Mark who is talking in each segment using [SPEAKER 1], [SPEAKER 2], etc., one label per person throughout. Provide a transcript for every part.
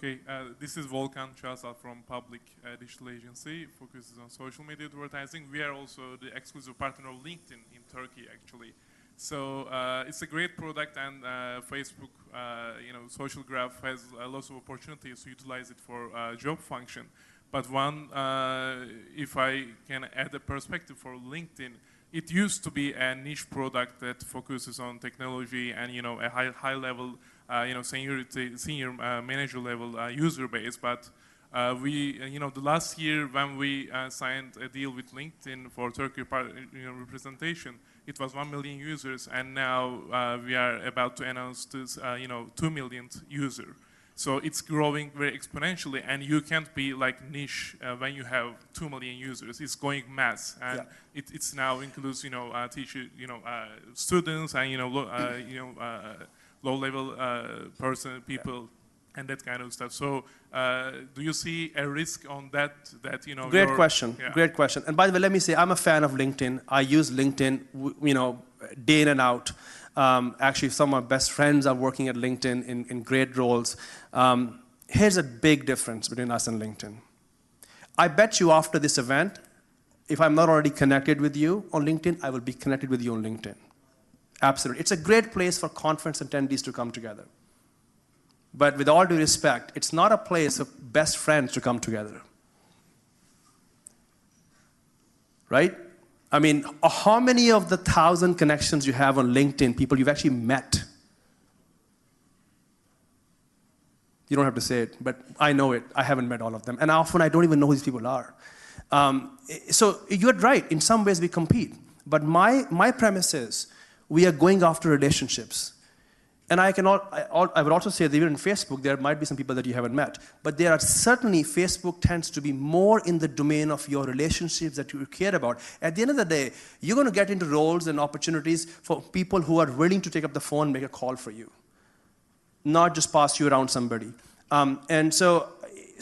[SPEAKER 1] Okay, this is Volkan Çağsal from Public Digital Agency, focuses on social media advertising. We are also the exclusive partner of LinkedIn in Turkey, actually. So it's a great product, and Facebook, social graph has lots of opportunities to utilize it for job function. But if I can add a perspective for LinkedIn, it used to be a niche product that focuses on technology and a high level, senior manager level user base. But the last year when we signed a deal with LinkedIn for Turkey representation, it was 1 million users, and now we are about to announce this, 2 millionth user. So it's growing very exponentially, and you can't be like niche when you have 2 million users. It's going mass, and it's now includes teacher, students, and low-level people, and that kind of stuff. So do you see a risk on that?
[SPEAKER 2] Great question. Yeah. Great question. And by the way, let me say I'm a fan of LinkedIn. I use LinkedIn, day in and out. Actually, some of my best friends are working at LinkedIn in great roles. Here's a big difference between us and LinkedIn. I bet you after this event, if I'm not already connected with you on LinkedIn, I will be connected with you on LinkedIn. Absolutely. It's a great place for conference attendees to come together. But with all due respect, it's not a place of best friends to come together. Right? I mean, how many of the 1,000 connections you have on LinkedIn, people you've actually met? You don't have to say it, but I know it. I haven't met all of them. And often I don't even know who these people are. So you're right. In some ways we compete. But my premise is we are going after relationships. And I would also say that even in Facebook, there might be some people that you haven't met. But there are certainly, Facebook tends to be more in the domain of your relationships that you care about. At the end of the day, you're going to get into roles and opportunities for people who are willing to take up the phone and make a call for you, not just pass you around somebody.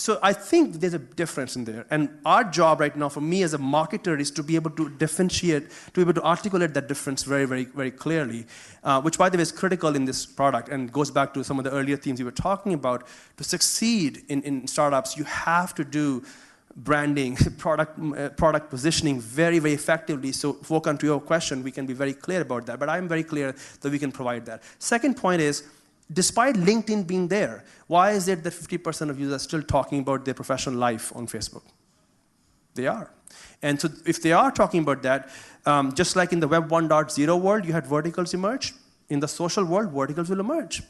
[SPEAKER 2] So I think there's a difference in there. And our job right now for me as a marketer is to be able to differentiate, to be able to articulate that difference very, very, very clearly, which by the way is critical in this product and goes back to some of the earlier themes we were talking about. To succeed in startups, you have to do branding, product positioning very, very effectively. So Volkan, to your question, we can be very clear about that. But I'm very clear that we can provide that. Second point is, despite LinkedIn being there, why is it that 50% of users are still talking about their professional life on Facebook? They are. And so if they are talking about that, just like in the Web 1.0 world, you had verticals emerge. In the social world, verticals will emerge.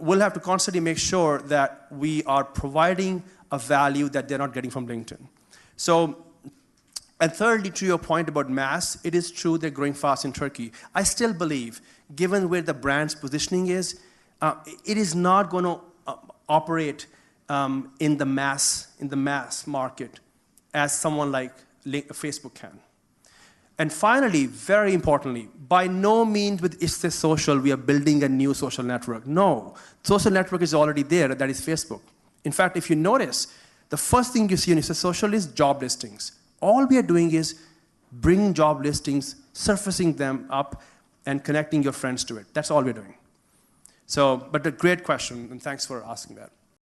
[SPEAKER 2] We'll have to constantly make sure that we are providing a value that they're not getting from LinkedIn. So, and thirdly, to your point about mass, it is true they're growing fast in Turkey. I still believe, given where the brand's positioning is, it is not going to operate in the mass market as someone like Facebook can. And finally, very importantly, by no means with Istesosyal we are building a new social network. No, social network is already there, that is Facebook. In fact, if you notice, the first thing you see in Istesosyal is job listings. All we are doing is bringing job listings, surfacing them up, and connecting your friends to it. That's all we're doing. So, but a great question, and thanks for asking that.